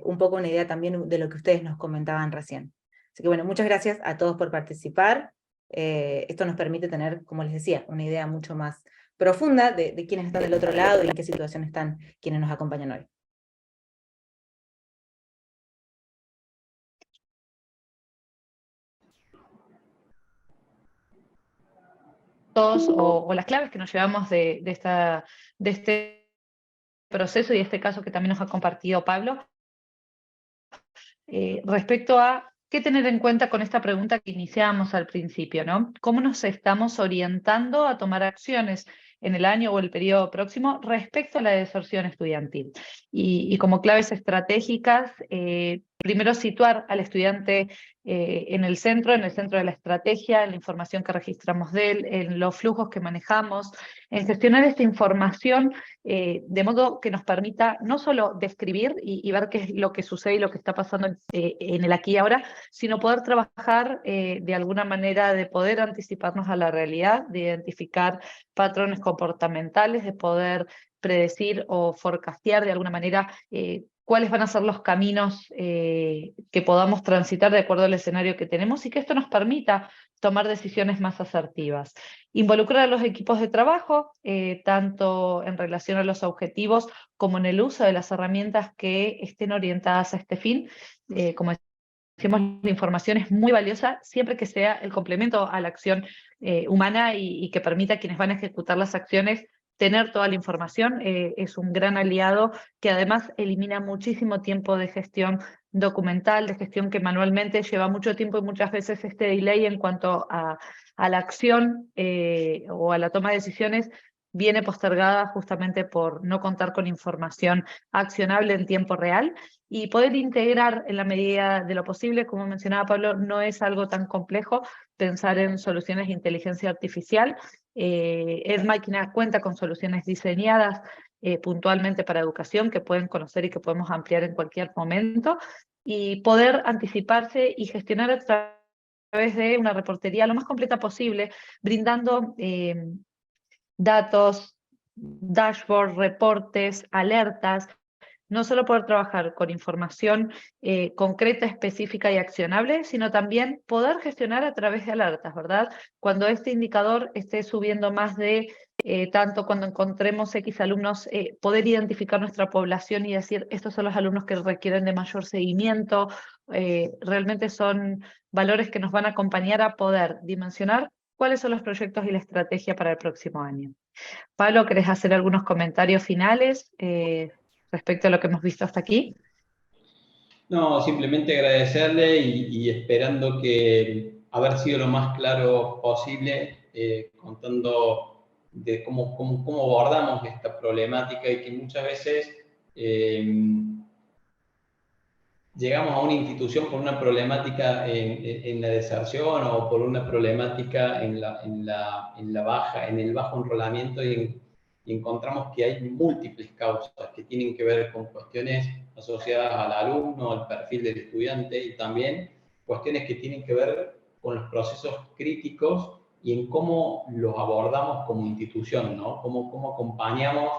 S1: un poco una idea también de lo que ustedes nos comentaban recién. Así que bueno, muchas gracias a todos por participar. Esto nos permite tener, como les decía, una idea mucho más profunda de quiénes están del otro lado y en qué situación están quienes nos acompañan hoy.
S2: O las claves que nos llevamos de este proceso y este caso que también nos ha compartido Pablo, respecto a qué tener en cuenta con esta pregunta que iniciábamos al principio, ¿no? ¿Cómo nos estamos orientando a tomar acciones en el año o el periodo próximo respecto a la deserción estudiantil? Y como claves estratégicas, primero situar al estudiante en el centro de la estrategia, en la información que registramos de él, en los flujos que manejamos, en gestionar esta información de modo que nos permita no solo describir y ver qué es lo que sucede y lo que está pasando en el aquí y ahora, sino poder trabajar de alguna manera de poder anticiparnos a la realidad, de identificar patrones comportamentales, de poder predecir o forecastear de alguna manera cuáles van a ser los caminos que podamos transitar de acuerdo al escenario que tenemos y que esto nos permita tomar decisiones más asertivas. Involucrar a los equipos de trabajo, tanto en relación a los objetivos como en el uso de las herramientas que estén orientadas a este fin. Como decimos, la información es muy valiosa siempre que sea el complemento a la acción humana y que permita a quienes van a ejecutar las acciones tener toda la información. Es un gran aliado que además elimina muchísimo tiempo de gestión documental, de gestión que manualmente lleva mucho tiempo y muchas veces este delay en cuanto a la acción o a la toma de decisiones viene postergada justamente por no contar con información accionable en tiempo real. Y poder integrar en la medida de lo posible, como mencionaba Pablo, no es algo tan complejo pensar en soluciones de inteligencia artificial. EdMáquina cuenta con soluciones diseñadas puntualmente para educación que pueden conocer y que podemos ampliar en cualquier momento, y poder anticiparse y gestionar a través de una reportería lo más completa posible, brindando datos, dashboards, reportes, alertas, no solo poder trabajar con información concreta, específica y accionable, sino también poder gestionar a través de alertas, ¿verdad? Cuando este indicador esté subiendo más de tanto, cuando encontremos X alumnos, poder identificar nuestra población y decir, estos son los alumnos que requieren de mayor seguimiento. Realmente son valores que nos van a acompañar a poder dimensionar cuáles son los proyectos y la estrategia para el próximo año. Pablo, ¿querés hacer algunos comentarios finales respecto a lo que hemos visto hasta aquí?
S3: No, simplemente agradecerle y esperando que haber sido lo más claro posible, contando de cómo abordamos esta problemática y que muchas veces llegamos a una institución por una problemática en la deserción o por una problemática en el bajo enrolamiento y encontramos que hay múltiples causas que tienen que ver con cuestiones asociadas al alumno, al perfil del estudiante y también cuestiones que tienen que ver con los procesos críticos y en cómo los abordamos como institución, ¿no? Cómo acompañamos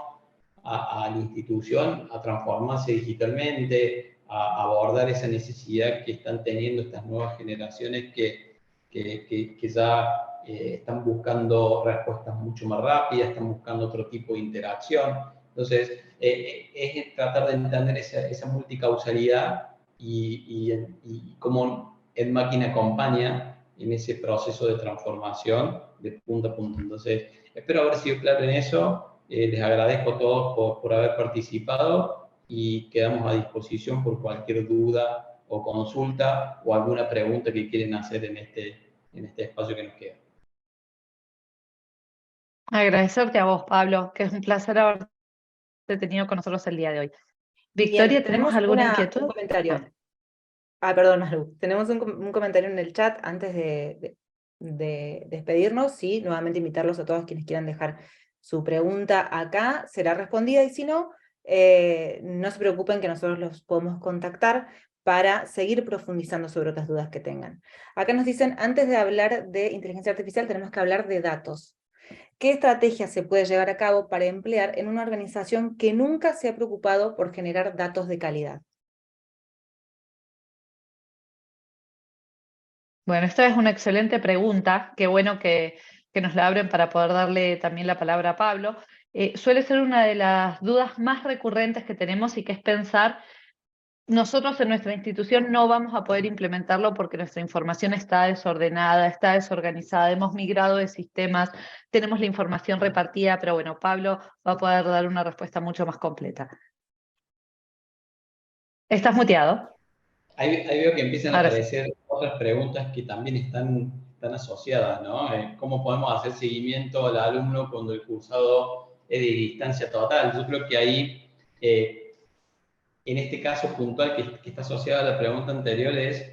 S3: a la institución a transformarse digitalmente, a abordar esa necesidad que están teniendo estas nuevas generaciones que ya están buscando respuestas mucho más rápidas, están buscando otro tipo de interacción. Entonces, es tratar de entender esa multicausalidad y cómo EdMáquina acompaña en ese proceso de transformación de punta a punta. Entonces, espero haber sido claro en eso. Les agradezco a todos por haber participado y quedamos a disposición por cualquier duda o consulta o alguna pregunta que quieren hacer en este espacio que nos queda.
S2: Agradecerte a vos, Pablo, que es un placer haberte tenido con nosotros el día de hoy. Victoria,
S1: Bien,
S2: ¿tenemos
S1: tenemos
S2: alguna
S1: un
S2: inquietud?
S1: comentario. Perdón, Maru. Tenemos un comentario en el chat antes de despedirnos. Sí, nuevamente invitarlos a todos quienes quieran dejar su pregunta acá, será respondida, y si no, no se preocupen que nosotros los podemos contactar para seguir profundizando sobre otras dudas que tengan. Acá nos dicen, antes de hablar de inteligencia artificial tenemos que hablar de datos. ¿Qué estrategia se puede llevar a cabo para emplear en una organización que nunca se ha preocupado por generar datos de calidad?
S2: Bueno, esta es una excelente pregunta. Qué bueno que nos la abren para poder darle también la palabra a Pablo. Suele ser una de las dudas más recurrentes que tenemos y que es pensar, nosotros en nuestra institución no vamos a poder implementarlo porque nuestra información está desordenada, está desorganizada, hemos migrado de sistemas, tenemos la información repartida, pero bueno, Pablo va a poder dar una respuesta mucho más completa. ¿Estás muteado?
S3: Ahí veo que empiezan a
S2: Ahora sí.
S3: aparecer otras preguntas que también están asociadas, ¿no? ¿Cómo podemos hacer seguimiento al alumno cuando el cursado es de distancia total? Yo creo que ahí, en este caso puntual que está asociado a la pregunta anterior, es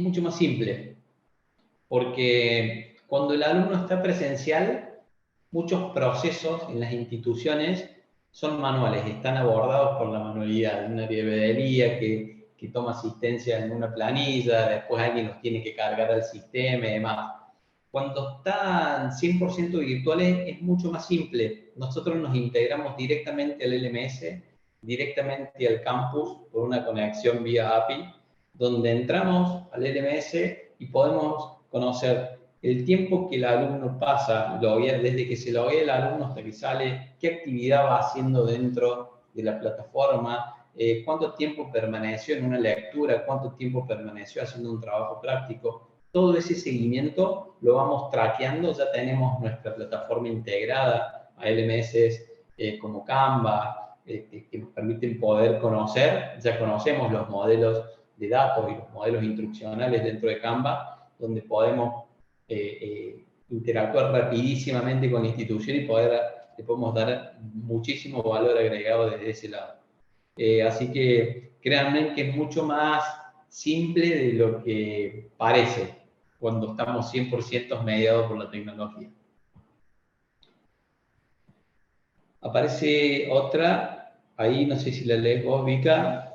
S3: mucho más simple, porque cuando el alumno está presencial, muchos procesos en las instituciones son manuales, están abordados por la manualidad, un área de veeduría que toma asistencia en una planilla, después alguien los tiene que cargar al sistema y demás. Cuando están 100% virtuales es mucho más simple. Nosotros nos integramos directamente al LMS, directamente al campus por una conexión vía API, donde entramos al LMS y podemos conocer el tiempo que el alumno pasa, desde que se loguea el alumno hasta que sale, qué actividad va haciendo dentro de la plataforma, cuánto tiempo permaneció en una lectura, cuánto tiempo permaneció haciendo un trabajo práctico. Todo ese seguimiento lo vamos traqueando, ya tenemos nuestra plataforma integrada a LMS como Canva, que nos permiten poder conocer, ya conocemos los modelos de datos y los modelos instruccionales dentro de Canva, donde podemos interactuar rapidísimamente con la institución y le podemos dar muchísimo valor agregado desde ese lado. Así que créanme que es mucho más simple de lo que parece cuando estamos 100% mediados por la tecnología. Aparece otra, ahí no sé si la lees vos, Vika.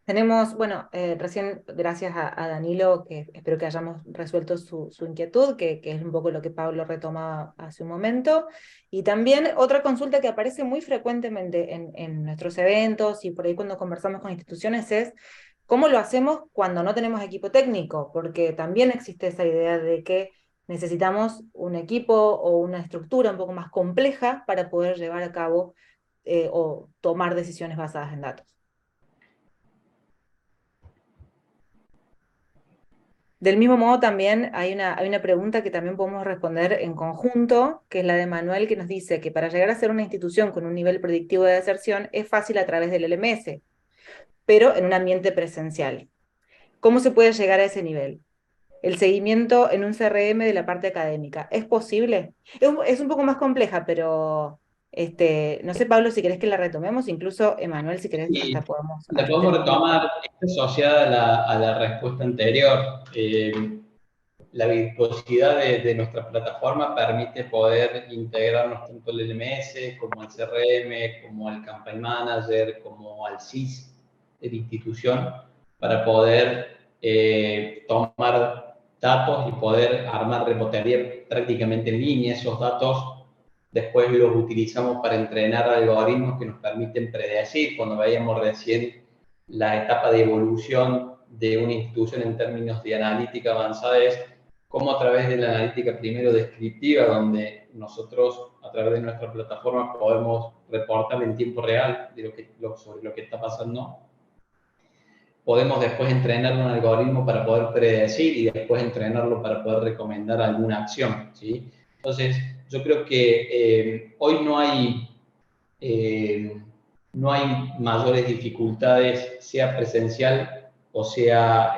S1: Tenemos, bueno, recién gracias a Danilo, que espero que hayamos resuelto su inquietud, que es un poco lo que Pablo retomaba hace un momento, y también otra consulta que aparece muy frecuentemente en nuestros eventos y por ahí cuando conversamos con instituciones es, ¿cómo lo hacemos cuando no tenemos equipo técnico? Porque también existe esa idea de que necesitamos un equipo o una estructura un poco más compleja para poder llevar a cabo o tomar decisiones basadas en datos. Del mismo modo también hay una pregunta que también podemos responder en conjunto, que es la de Manuel, que nos dice que para llegar a ser una institución con un nivel predictivo de deserción es fácil a través del LMS, pero en un ambiente presencial. ¿Cómo se puede llegar a ese nivel? El seguimiento en un CRM de la parte académica, ¿es posible? Es un poco más compleja, pero no sé, Pablo, si querés que la retomemos, incluso Emanuel, si querés,
S3: Sí,
S1: hasta podemos...
S3: la podemos retomar, está asociada a la respuesta anterior. La virtuosidad de nuestra plataforma permite poder integrarnos tanto al LMS como al CRM, como al Campaign Manager, como al SIS de la institución, para poder tomar datos y poder armar reportería prácticamente en línea. Esos datos después los utilizamos para entrenar algoritmos que nos permiten predecir. Cuando veíamos recién la etapa de evolución de una institución en términos de analítica avanzada, es cómo a través de la analítica primero descriptiva, donde nosotros a través de nuestra plataforma podemos reportar en tiempo real de sobre lo que está pasando, podemos después entrenar un algoritmo para poder predecir y después entrenarlo para poder recomendar alguna acción, ¿sí? Entonces, yo creo que hoy no hay mayores dificultades, sea presencial o sea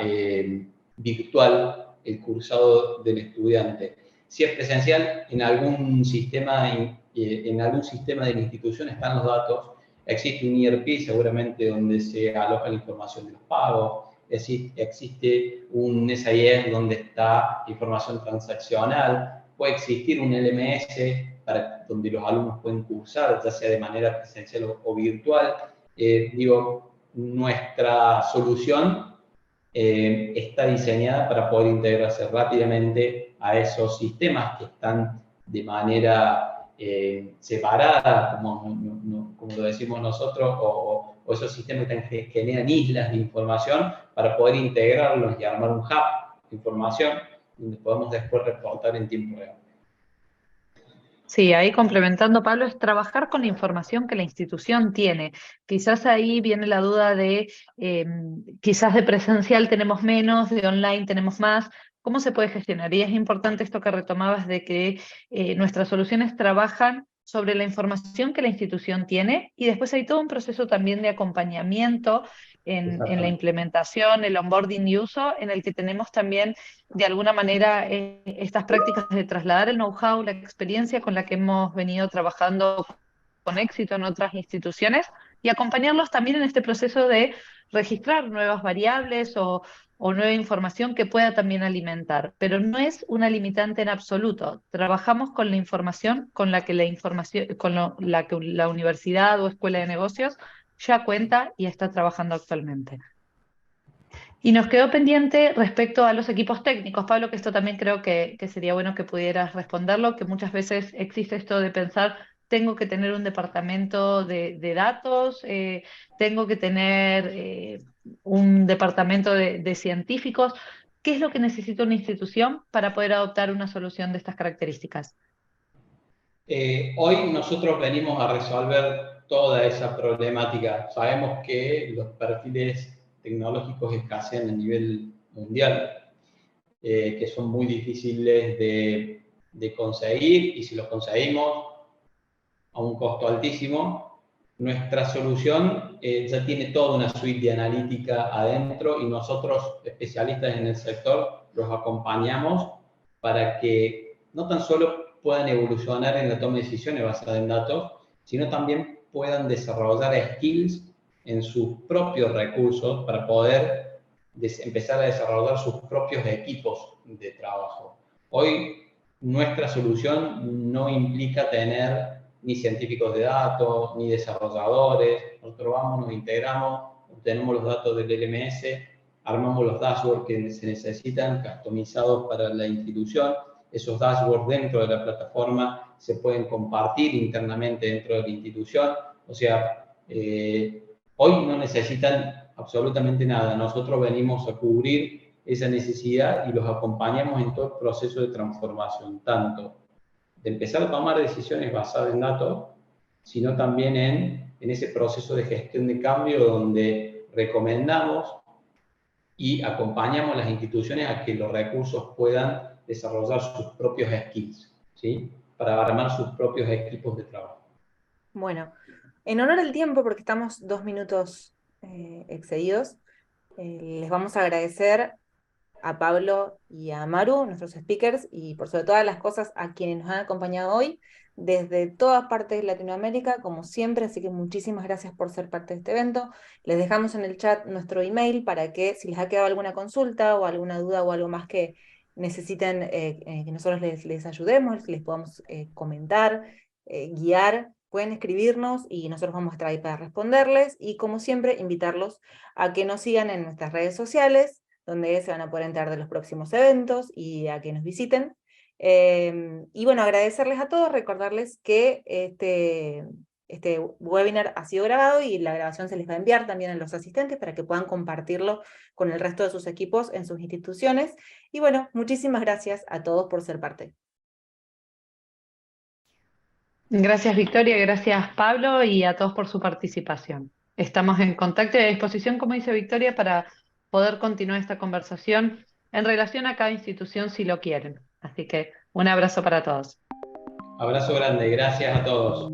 S3: virtual, el cursado del estudiante. Si es presencial, en algún sistema de la institución están los datos. Existe un ERP seguramente donde se aloja la información de los pagos, existe un SIS donde está información transaccional, puede existir un LMS donde los alumnos pueden cursar, ya sea de manera presencial o virtual. Nuestra solución está diseñada para poder integrarse rápidamente a esos sistemas que están de manera separada, como lo decimos nosotros, o esos sistemas que generan islas de información para poder integrarlos y armar un hub de información donde podemos después reportar en tiempo real.
S2: Sí, ahí complementando, Pablo, es trabajar con la información que la institución tiene. Quizás ahí viene la duda de, quizás de presencial tenemos menos, de online tenemos más. ¿Cómo se puede gestionar? Y es importante esto que retomabas de que nuestras soluciones trabajan sobre la información que la institución tiene y después hay todo un proceso también de acompañamiento en la implementación, el onboarding y uso, en el que tenemos también de alguna manera estas prácticas de trasladar el know-how, la experiencia con la que hemos venido trabajando con éxito en otras instituciones y acompañarlos también en este proceso de registrar nuevas variables o nueva información que pueda también alimentar. Pero no es una limitante en absoluto. Trabajamos con la información con la que la que la universidad o escuela de negocios ya cuenta y está trabajando actualmente. Y nos quedó pendiente respecto a los equipos técnicos, Pablo, que esto también creo que sería bueno que pudieras responderlo, que muchas veces existe esto de pensar, tengo que tener un departamento de datos, tengo que tener un departamento de científicos. ¿Qué es lo que necesita una institución para poder adoptar una solución de estas características?
S3: Hoy nosotros venimos a resolver toda esa problemática. Sabemos que los perfiles tecnológicos escasean a nivel mundial, que son muy difíciles de conseguir y si los conseguimos a un costo altísimo, nuestra solución ya tiene toda una suite de analítica adentro y nosotros, especialistas en el sector, los acompañamos para que no tan solo puedan evolucionar en la toma de decisiones basada en datos, sino también puedan desarrollar skills en sus propios recursos para poder empezar a desarrollar sus propios equipos de trabajo. Hoy nuestra solución no implica tener ni científicos de datos, ni desarrolladores. Nosotros vamos, nos integramos, obtenemos los datos del LMS, armamos los dashboards que se necesitan, customizados para la institución. Esos dashboards dentro de la plataforma se pueden compartir internamente dentro de la institución. O sea, hoy no necesitan absolutamente nada. Nosotros venimos a cubrir esa necesidad y los acompañamos en todo el proceso de transformación, tanto de empezar a tomar decisiones basadas en datos, sino también en ese proceso de gestión de cambio donde recomendamos y acompañamos a las instituciones a que los recursos puedan desarrollar sus propios skills, ¿sí? Para armar sus propios equipos de trabajo.
S1: Bueno, en honor al tiempo, porque estamos 2 minutos excedidos, les vamos a agradecer a Pablo y a Maru, nuestros speakers, y por sobre todas las cosas a quienes nos han acompañado hoy desde todas partes de Latinoamérica, como siempre, así que muchísimas gracias por ser parte de este evento. Les dejamos en el chat nuestro email para que si les ha quedado alguna consulta o alguna duda o algo más que necesiten que nosotros les ayudemos, les podamos comentar, guiar, pueden escribirnos y nosotros vamos a estar ahí para responderles y como siempre invitarlos a que nos sigan en nuestras redes sociales, donde se van a poder enterar de los próximos eventos y a que nos visiten. Y bueno, agradecerles a todos, recordarles que este webinar ha sido grabado y la grabación se les va a enviar también a los asistentes para que puedan compartirlo con el resto de sus equipos en sus instituciones. Y bueno, muchísimas gracias a todos por ser parte.
S2: Gracias Victoria, gracias Pablo y a todos por su participación. Estamos en contacto y a disposición, como dice Victoria, para poder continuar esta conversación en relación a cada institución si lo quieren. Así que un abrazo para todos.
S3: Abrazo grande, gracias a todos.